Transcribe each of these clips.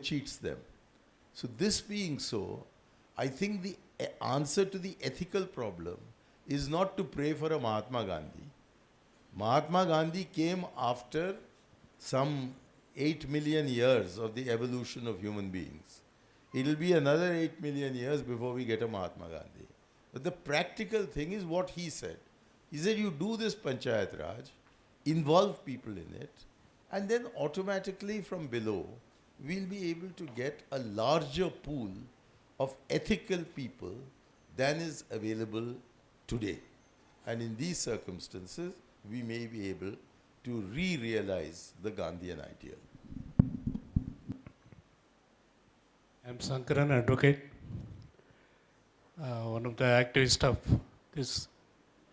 cheats them. So this being so, I think the answer to the ethical problem is not to pray for a Mahatma Gandhi. Mahatma Gandhi came after some 8 million years of the evolution of human beings. It will be another 8 million years before we get a Mahatma Gandhi. But the practical thing is what he said. He said, you do this Panchayat Raj, involve people in it, and then automatically from below, we'll be able to get a larger pool of ethical people than is available today. And in these circumstances, we may be able to re-realize the Gandhian ideal. I'm Sankaran, advocate, one of the activists of this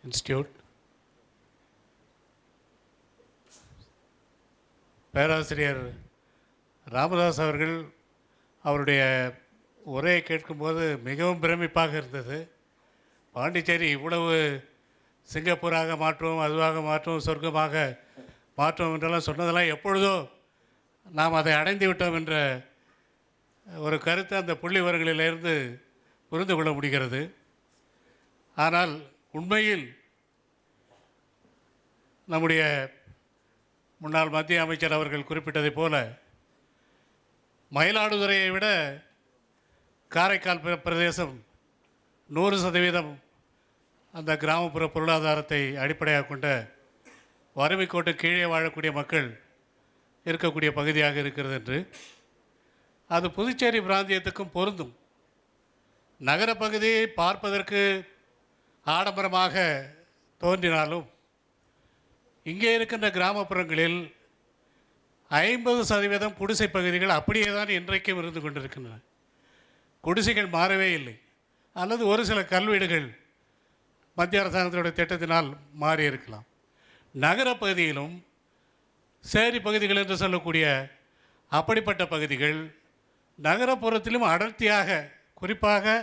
institute. பேராசிரியர் ராமதாஸ் அவர்கள் அவருடைய உரையை கேட்கும்போது மிகவும் பிரமிப்பாக இருந்தது. பாண்டிச்சேரி இவ்வளவு சிங்கப்பூராக மாற்றுவோம், அதுவாக மாற்றுவோம், சொர்க்கமாக மாற்றுவோம் என்றெல்லாம் சொன்னதெல்லாம் எப்பொழுதோ நாம் அதை அடைந்து விட்டோம் என்ற ஒரு கருத்து அந்த புள்ளி விவரங்களிலிருந்து புரிந்து கொள்ள முடிகிறது. ஆனால் உண்மையில் நம்முடைய முன்னாள் மத்திய அமைச்சர் அவர்கள் குறிப்பிட்டதைப் போல மயிலாடுதுறையை விட காரைக்கால் பிரதேசம் 100% அந்த கிராமப்புற பொருளாதாரத்தை அடிப்படையாக கொண்ட வறுமை கோட்டு கீழே வாழக்கூடிய மக்கள் இருக்கக்கூடிய பகுதியாக இருக்கிறது என்று அது புதுச்சேரி பிராந்தியத்துக்கும் பொருந்தும். நகர பகுதியை பார்ப்பதற்கு ஆடம்பரமாக தோன்றினாலும் இங்கே இருக்கின்ற கிராமப்புறங்களில் 50% குடிசை பகுதிகள் அப்படியே தான் இன்றைக்கும் இருந்து கொண்டிருக்கின்றன. குடிசைகள் மாறவே இல்லை, அல்லது ஒரு சில கல்வீடுகள் மத்திய அரசாங்கத்தினுடைய திட்டத்தினால் மாறி இருக்கலாம். நகர பகுதியிலும் சேரி பகுதிகள் என்று சொல்லக்கூடிய அப்படிப்பட்ட பகுதிகள் நகரப்புறத்திலும் அடர்த்தியாக, குறிப்பாக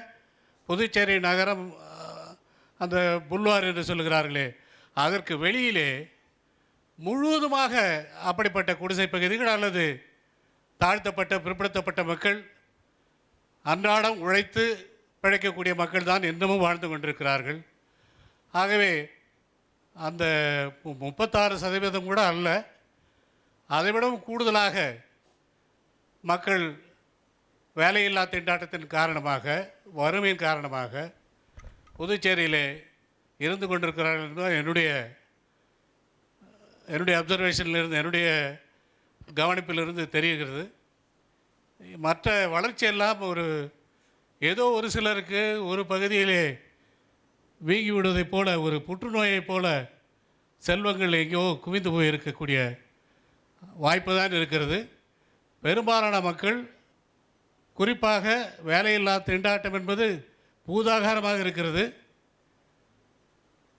புதுச்சேரி நகரம் அந்த புல்வார் என்று சொல்லுகிறார்களே அதற்கு வெளியிலே முழுவதுமாக அப்படிப்பட்ட குடிசை பகுதிகள் அல்லது தாழ்த்தப்பட்ட பிற்படுத்தப்பட்ட மக்கள், அன்றாடம் உழைத்து பிழைக்கக்கூடிய மக்கள் தான் இன்னமும் வாழ்ந்து கொண்டிருக்கிறார்கள். ஆகவே அந்த 36% கூட அல்ல, அதைவிடவும் கூடுதலாக மக்கள் வேலையில்லா திண்டாட்டத்தின் காரணமாக, வறுமையின் காரணமாக புதுச்சேரியிலே இருந்து கொண்டிருக்கிறார்கள் என்பது என்னுடைய அப்சர்வேஷனிலிருந்து, என்னுடைய கவனிப்பிலிருந்து தெரிகிறது. மற்ற வளர்ச்சியெல்லாம் ஏதோ ஒரு சிலருக்கு ஒரு பகுதியிலே வீங்கி விடுவதைப் போல, ஒரு புற்றுநோயைப் போல செல்வங்கள் எங்கேயோ குவிந்து போயிருக்கக்கூடிய வாய்ப்பு தான் இருக்கிறது. பெரும்பாலான மக்கள், குறிப்பாக வேலையில்லா திண்டாட்டம் என்பது பூதாகாரமாக இருக்கிறது.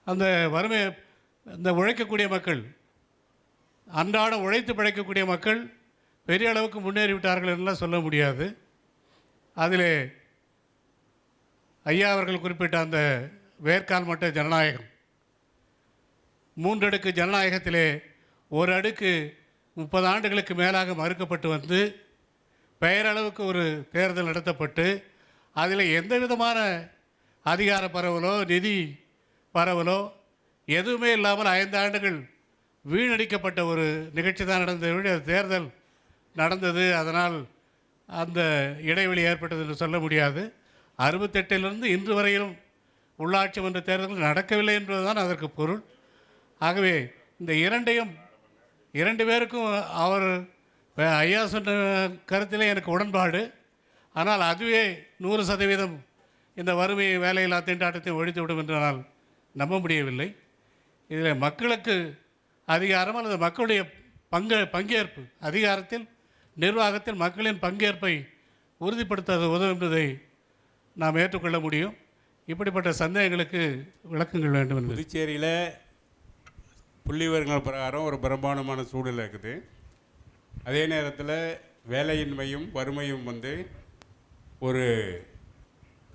அந்த வறுமை, இந்த உழைக்கக்கூடிய மக்கள், அன்றாடம் உழைத்து பிழைக்கக்கூடிய மக்கள் பெரிய அளவுக்கு முன்னேறிவிட்டார்கள் என்றெல்லாம் சொல்ல முடியாது. அதில் ஐயா அவர்கள் குறிப்பிட்ட அந்த வேர்க்கால் மட்ட ஜனநாயகம், 3 அடுக்கு ஜனநாயகத்திலே ஒரு அடுக்கு 30 ஆண்டுகளுக்கு மேலாக மறுக்கப்பட்டு வந்து பெயரளவுக்கு ஒரு தேர்தல் நடத்தப்பட்டு அதில் எந்த விதமான அதிகார பரவலோ நிதி பரவலோ எதுவுமே இல்லாமல் 5 ஆண்டுகள் வீணடிக்கப்பட்ட ஒரு நிகழ்ச்சி தான் நடந்தது. தேர்தல் நடந்தது, அதனால் அந்த இடைவெளி ஏற்பட்டது என்று சொல்ல முடியாது. 68 இன்று வரையிலும் உள்ளாட்சி மன்ற தேர்தல்கள் நடக்கவில்லை என்பதுதான் அதற்கு பொருள். ஆகவே இந்த இரண்டு பேருக்கும் அவர் ஐயா சொன்ன கருத்திலே எனக்கு உடன்பாடு. ஆனால் அதுவே 100% இந்த வறுமை வேலையில்லா திண்டாட்டத்தை ஒழித்துவிடும் என்று நான் நம்ப முடியவில்லை. இதில் மக்களுக்கு அதிகாரம் அல்லது மக்களுடைய பங்கேற்பு, அதிகாரத்தில் நிர்வாகத்தில் மக்களின் பங்கேற்பை உறுதிப்படுத்த உதவும் என்பதை நாம் ஏற்றுக்கொள்ள முடியும். இப்படிப்பட்ட சந்தேகங்களுக்கு விளக்கங்கள் வேண்டும் என்பது. புதுச்சேரியில் புள்ளிவிவரங்கள் பிரகாரம் ஒரு பிரம்மாண்டமான சூழல் இருக்குது. அதே நேரத்தில் வேலையின்மையும் வறுமையும் ஒரு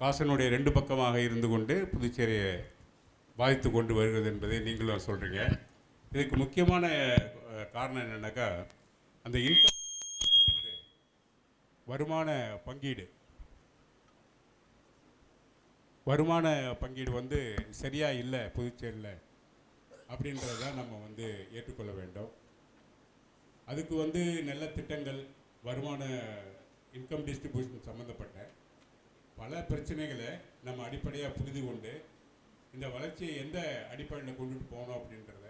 காசனுடைய 2 பக்கமாக இருந்து கொண்டு புதுச்சேரியை பாதித்து கொண்டு வருகிறது என்பதை நீங்களும் சொல்கிறீங்க. இதுக்கு முக்கியமான காரணம் என்னென்னாக்கா, அந்த இன்கம் வருமான பங்கீடு வந்து சரியாக இல்லை புதுச்சேரியில் அப்படின்றத நம்ம வந்து ஏற்றுக்கொள்ள வேண்டும். அதுக்கு வந்து நல்ல திட்டங்கள், வருமான இன்கம் டிஸ்ட்ரிபியூஷன் சம்மந்தப்பட்ட பல பிரச்சனைகளை நம்ம அடிப்படையாக புரிந்து கொண்டு இந்த வளர்ச்சியை எந்த அடிப்படையில் கொண்டுட்டு போகணும் அப்படின்றத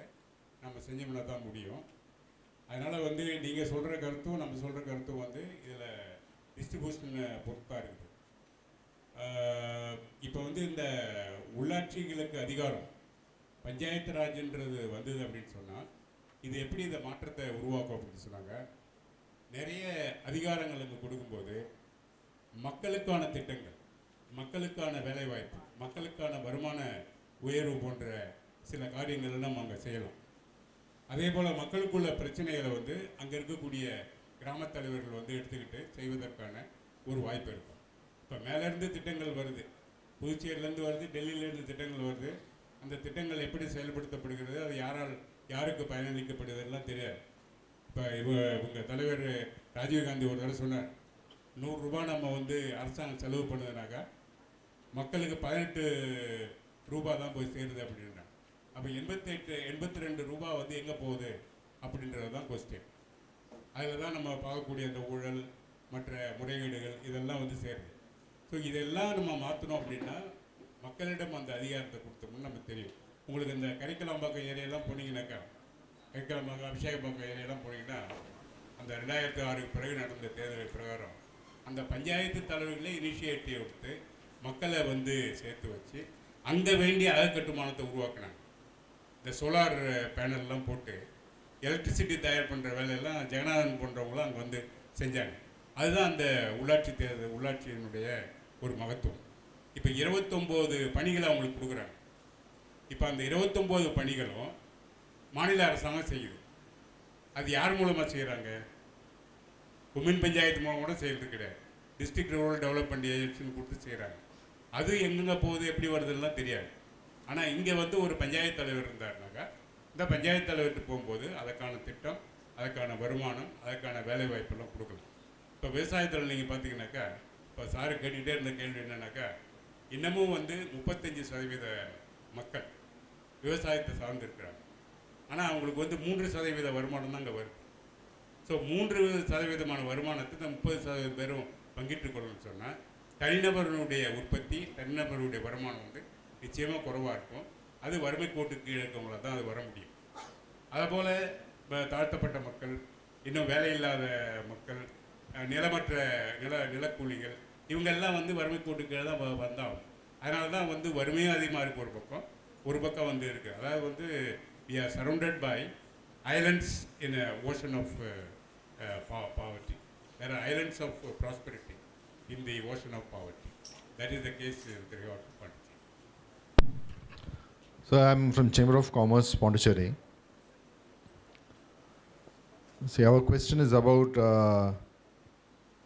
நம்ம செஞ்சோம்னா தான் முடியும். அதனால் வந்து நீங்கள் சொல்கிற கருத்தும் நம்ம சொல்கிற கருத்தும் வந்து இதில் டிஸ்ட்ரிபியூஷனை பொறுத்தாக இருக்குது. இப்போ வந்து இந்த உள்ளாட்சிகளுக்கு அதிகாரம் பஞ்சாயத்து ராஜ்ன்றது வந்தது அப்படின்னு சொன்னால் இது எப்படி இந்த மாற்றத்தை உருவாக்கும் அப்படின்னு சொன்னாங்க. நிறைய அதிகாரங்கள் இங்கே கொடுக்கும்போது மக்களுக்கான திட்டங்கள், மக்களுக்கான வேலைவாய்ப்பு, மக்களுக்கான வருமான உயர்வு போன்ற சில காரியங்கள் நம்ம அங்கே செய்யலாம். அதே போல் மக்களுக்குள்ள பிரச்சனைகளை வந்து அங்கே இருக்கக்கூடிய கிராமத் தலைவர்கள் வந்து எடுத்துக்கிட்டு செய்வதற்கான ஒரு வாய்ப்பு இருக்கும். இப்போ மேலேருந்து திட்டங்கள் வருது, புதுச்சேரியிலேருந்து வருது, டெல்லியிலேருந்து திட்டங்கள் வருது. அந்த திட்டங்கள் எப்படி செயல்படுத்தப்படுகிறது, அது யாருக்கு பயனளிக்கப்படுகிறதுலாம் தெரியாது. இப்போ இவங்க தலைவர் ராஜீவ்காந்தி ஒரு தடவை சொன்னார், 100 ரூபா நம்ம வந்து அரசாங்கம் செலவு பண்ணுதுனாக்கா மக்களுக்கு 18 ரூபா தான் போய் சேருது அப்படின்னா, அப்போ 82 ரூபா வந்து எங்கே போகுது அப்படின்றது தான் கொஸ்டின். அதில் தான் நம்ம பார்க்கக்கூடிய அந்த ஊழல், மற்ற முறைகேடுகள் இதெல்லாம் வந்து சேருது. ஸோ இதெல்லாம் நம்ம மாற்றணும் அப்படின்னா மக்களிடம் அந்த அதிகாரத்தை கொடுத்தோம்னு நமக்கு தெரியும். உங்களுக்கு இந்த கரிக்கலாம்பாக்கம் ஏரியாலாம் போனீங்கன்னாக்கா, கரிக்கலாம்பாக்கம், அபிஷேகம்பாக்கம் ஏரியாலாம் போனீங்கன்னா அந்த 2006 பிறகு நடந்த தேர்தல் பிரகாரம் அந்த பஞ்சாயத்து தலைவர்களே இனிஷியேட்டிவ் எடுத்து மக்களை வந்து சேர்த்து வச்சு அங்கே வேண்டிய அகக்கட்டுமானத்தை உருவாக்கினாங்க. இந்த சோலார் பேனல்லாம் போட்டு எலக்ட்ரிசிட்டி தயார் பண்ணுற வேலையெல்லாம் ஜெகநாதன் போன்றவங்களும் அங்கே வந்து செஞ்சாங்க. அதுதான் அந்த உள்ளாட்சியினுடைய ஒரு மகத்துவம். இப்போ 29 பணிகளை அவங்களுக்கு கொடுக்குறாங்க. இப்போ அந்த 29 பணிகளும் மாநில அரசாங்கம் செய்யுது. அது யார் மூலமாக செய்கிறாங்க? கொம்யூன் பஞ்சாயத்து மூலம் கூட செய்கிறது கிடையாது. டிஸ்ட்ரிக்ட் ரூரல் டெவலப்மெண்ட் ஏஜென்சின்னு கொடுத்து செய்கிறாங்க. அது எங்கெங்கே போகுது, எப்படி வருதுலாம் தெரியாது. ஆனால் இங்கே வந்து ஒரு பஞ்சாயத்து தலைவர் இருந்தாருனாக்கா, இந்த பஞ்சாயத்து தலைவர்கிட்ட போகும்போது அதற்கான திட்டம், அதற்கான வருமானம், அதற்கான வேலைவாய்ப்பெல்லாம் கொடுக்கலாம். இப்போ விவசாயத்தில் நீங்கள் பார்த்தீங்கன்னாக்கா, இப்போ சாரு கேட்டுக்கிட்டே இருந்த கேள்வி என்னன்னாக்கா, இன்னமும் வந்து 35% மக்கள் விவசாயத்தை சார்ந்திருக்கிறாங்க. ஆனால் அவங்களுக்கு வந்து 3% வருமானம் தான் அங்கே வருது. ஸோ 3% வருமானத்தை இந்த 30% பேரும் பங்கிட்டு கொள்ளணும்னு சொன்னால் தனிநபர்களுடைய உற்பத்தி, தனிநபர்களுடைய வருமானம் வந்து நிச்சயமாக குறைவாக இருக்கும். அது வறுமை கோட்டுக்கு கீழே இருக்கவங்களால் தான் அது வர முடியும். அதுபோல் தாழ்த்தப்பட்ட மக்கள், இன்னும் வேலையில்லாத மக்கள், நிலமற்ற நிலக்கூலிகள், இவங்கெல்லாம் வந்து வறுமை கோட்டுக்கு கீழே தான் வந்தாகும். அதனால தான் வந்து வறுமையும் அதிகமாக இருக்குது. ஒரு பக்கம் வந்து இருக்குது. அதாவது வந்து we are surrounded by islands in an ocean of poverty. There are islands of prosperity in the ocean of poverty. That is the case with regard to Pondicherry. So I'm from Chamber of Commerce, Pondicherry. See, our question is about,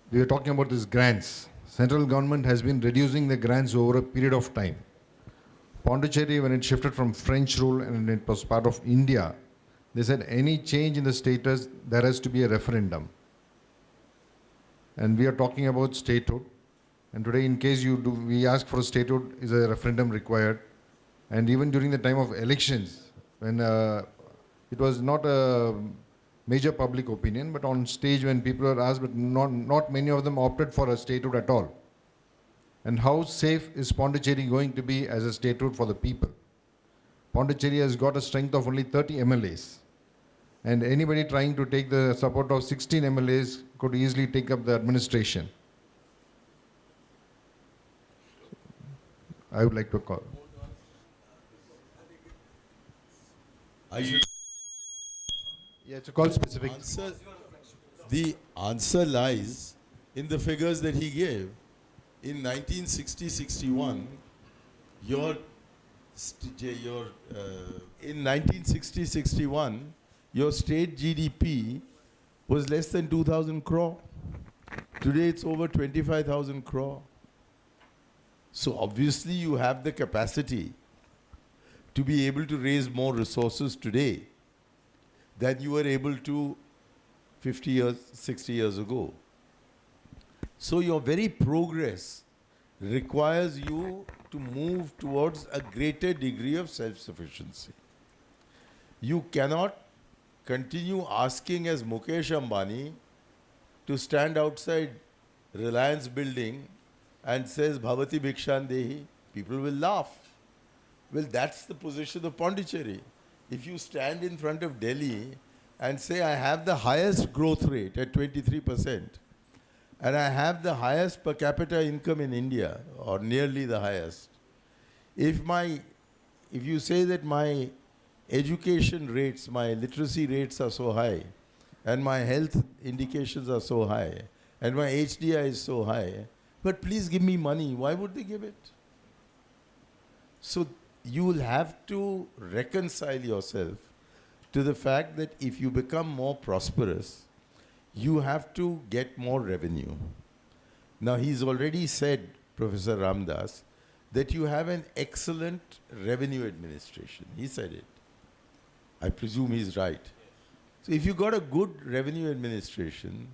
we are talking about these grants. Central government has been reducing the grants over a period of time. Pondicherry, when it shifted from French rule and it was part of India, they said any change in the status, there has to be a referendum. And we are talking about statehood. And today, in case we ask for a statehood, is a referendum required? And even during the time of elections, when it was not a major public opinion, but on stage when people were asked, but not many of them opted for a statehood at all. And how safe is Pondicherry going to be as a statehood for the people? Pondicherry has got a strength of only 30 MLAs. And anybody trying to take the support of 16 MLAs could easily take up the administration. I would like to call. Yeah, it's a call specific. The answer lies in the figures that he gave. In 1960-61, in 1960-61, your state GDP was less than 2,000 crore. Today it's over 25,000 crore. So obviously you have the capacity to be able to raise more resources today than you were able to 50 years, 60 years ago. So your very progress requires you to move towards a greater degree of self-sufficiency. You cannot continue asking as Mukesh Ambani to stand outside Reliance building and says Bhavati Bhikshan Dehi. People will laugh. Well, that's the position of Pondicherry. If you stand in front of Delhi and say, I have the highest growth rate at 23%, and I have the highest per capita income in India, or nearly the highest, if you say that my education rates, my literacy rates are so high, and my health indications are so high, and my HDI is so high, but please give me money, why would they give it? So you will have to reconcile yourself to the fact that if you become more prosperous, you have to get more revenue. Now he's already said, Professor Ramdas, that you have an excellent revenue administration. He said it. I presume he's right. So if you got a good revenue administration,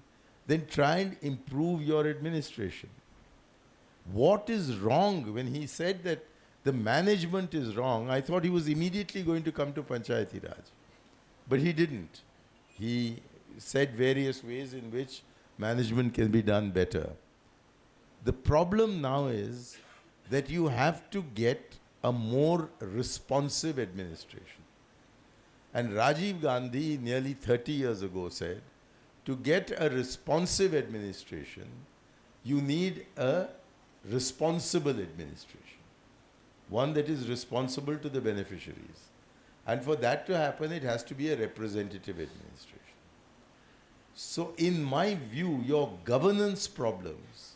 then try and improve your administration. What is wrong when he said that the management is wrong? I thought he was immediately going to come to Panchayati Raj. But he didn't. He said various ways in which management can be done better. The problem now is that you have to get a more responsive administration. And Rajiv Gandhi, nearly 30 years ago, said, to get a responsive administration, you need a responsible administration, one that is responsible to the beneficiaries. And for that to happen, it has to be a representative administration. So in my view, your governance problems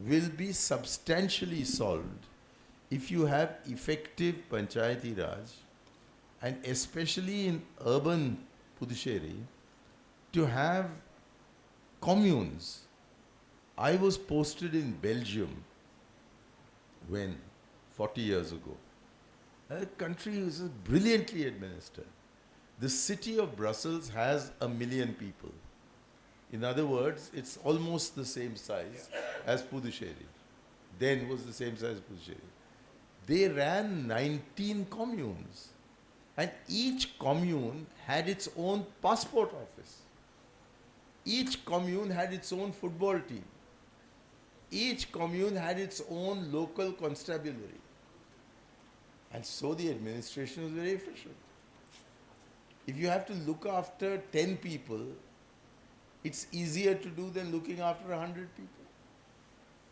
will be substantially solved if you have effective Panchayati Raj, and especially in urban Puducherry, to have communes. I was posted in Belgium when 40 years ago. The country is brilliantly administered. The city of Brussels has 1 million people. In other words, it's almost the same size as Puducherry. Then was the same size as Puducherry. They ran 19 communes. And each commune had its own passport office. Each commune had its own football team. Each commune had its own local constabulary. And so the administration was very efficient. If you have to look after 10 people, it's easier to do than looking after 100 people.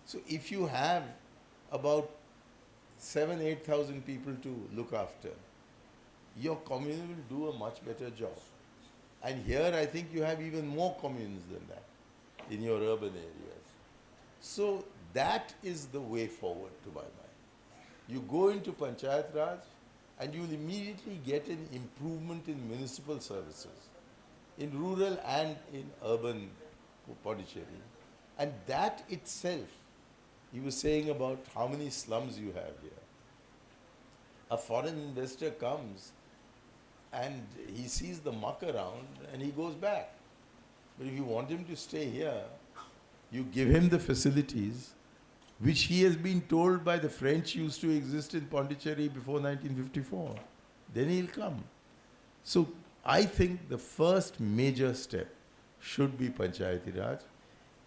So if you have about 7,000-8,000 people to look after, your commune will do a much better job. And here I think you have even more communes than that in your urban areas. So that is the way forward to my mind. You go into Panchayat Raj and you will immediately get an improvement in municipal services, in rural and in urban Pondicherry. And that itself, he was saying about how many slums you have here. A foreign investor comes and he sees the muck around and he goes back. But if you want him to stay here, you give him the facilities which he has been told by the French used to exist in Pondicherry before 1954. Then he'll come. So I think the first major step should be Panchayati Raj.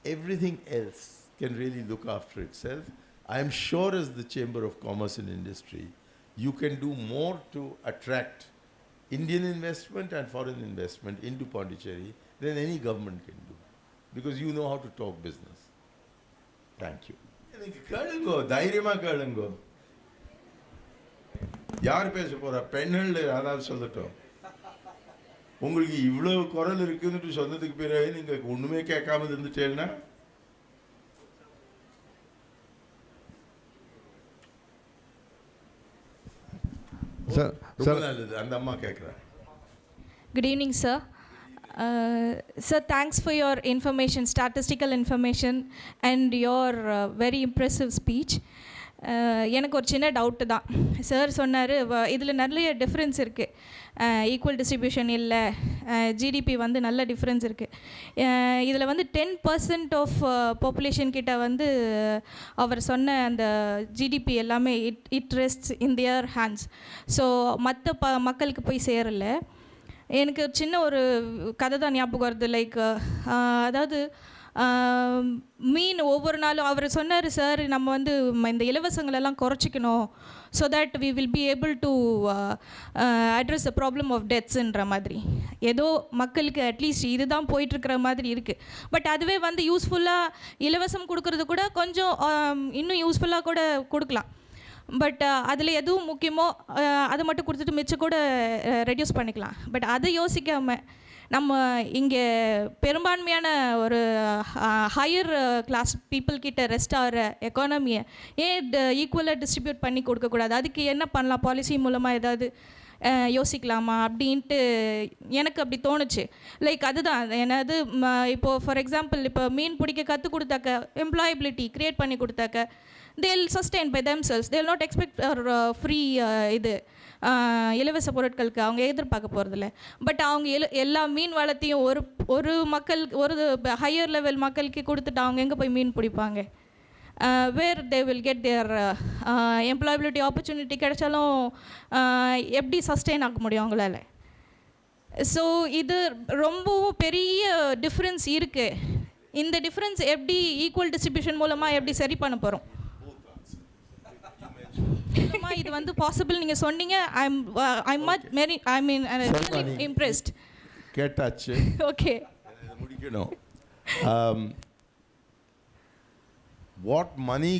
Everything else can really look after itself. I am sure as the Chamber of Commerce and Industry, you can do more to attract Indian investment and foreign investment into Pondicherry than any government can do. Because you know how to talk business. Thank you. கேளுங்கோ தைரியமா கேளுங்கோ யார் பேச போறா பெண்கள் யாராவது சொல்லட்டும் உங்களுக்கு இவ்வளவு குரல் இருக்குன்னு சொன்னதுக்கு பிறகு நீங்க ஒண்ணுமே கேட்காம இருந்துட்டேன்னா ரொம்ப நல்லது அந்த அம்மா கேட்குறேன். Good evening, sir. Sir, thanks for your information, statistical information, and your very impressive speech. எனக்கு ஒரு சின்ன டவுட்டு தான். சார் சொன்னார் இதில் நிறைய டிஃப்ரென்ஸ் இருக்குது, ஈக்குவல் டிஸ்ட்ரிபியூஷன் இல்லை, ஜிடிபி வந்து நல்ல டிஃப்ரென்ஸ் இருக்குது. இதில் வந்து 10% ஆஃப் பாப்புலேஷன் கிட்ட வந்து அவர் சொன்ன அந்த ஜிடிபி எல்லாமே it rests in their hands. So மற்ற மக்களுக்கு போய் சேரல. எனக்கு சின்ன ஒரு கதை தான் ஞாபகம் வருது. லைக் அதாவது மீன் ஒவ்வொரு நாளும் அவர் சொன்னார், சார் நம்ம வந்து இந்த இலவசங்களெல்லாம் குறைச்சிக்கணும், so that we will be able to address the problem of டெத்ஸுன்ற மாதிரி. ஏதோ மக்களுக்கு அட்லீஸ்ட் இதுதான் போயிட்டுருக்கிற மாதிரி இருக்குது. பட் அதுவே வந்து யூஸ்ஃபுல்லாக இலவசம் கொடுக்கறது கூட கொஞ்சம் இன்னும் யூஸ்ஃபுல்லாக கூட கொடுக்கலாம். பட் அதில் எதுவும் முக்கியமோ அதை மட்டும் கொடுத்துட்டு மிச்சம் கூட ரெடியூஸ் பண்ணிக்கலாம். பட் அதை யோசிக்காமல் நம்ம இங்கே பெரும்பான்மையான ஒரு ஹையர் கிளாஸ் பீப்புள் கிட்ட ரெஸ்ட் ஆகிற எக்கானமியை ஏன் ஈக்குவலாக டிஸ்ட்ரிபியூட் பண்ணி கொடுக்கக்கூடாது? அதுக்கு என்ன பண்ணலாம்? பாலிசி மூலமாக ஏதாவது யோசிக்கலாமா அப்படின்ட்டு எனக்கு அப்படி தோணுச்சு. லைக் அதுதான் என்னது, இப்போது ஃபார் எக்ஸாம்பிள் இப்போ மீன் பிடிக்க கற்றுக் கொடுத்தாக்க, எம்ப்ளாயபிலிட்டி க்ரியேட் பண்ணி கொடுத்தாக்க, they'll sustain by themselves. They'll not expect free இது இலவச பொருட்களுக்கு அவங்க எதிர்பார்க்க போகிறதில்ல. பட் அவங்க எல்லா மீன் வளத்தையும் ஒரு மக்கள், ஒரு ஹையர் லெவல் மக்களுக்கு கொடுத்துட்டு அவங்க எங்கே போய் மீன் பிடிப்பாங்க? Where they will get their employability opportunity கிடைச்சாலும் எப்படி சஸ்டெயின் ஆக முடியும் அவங்களால? ஸோ இது ரொம்பவும் பெரிய டிஃப்ரென்ஸ் இருக்குது. இந்த டிஃப்ரென்ஸ் எப்படி ஈக்குவல் டிஸ்ட்ரிபியூஷன் மூலமாக எப்படி சரி பண்ண போகிறோம்? இது வந்து பாசிபிள் நீங்கள் சொன்னீங்க. ஐ மீன் இம்ப்ரெஸ்ட். கேட்டாச்சு. ஓகே, முடிக்கணும். What money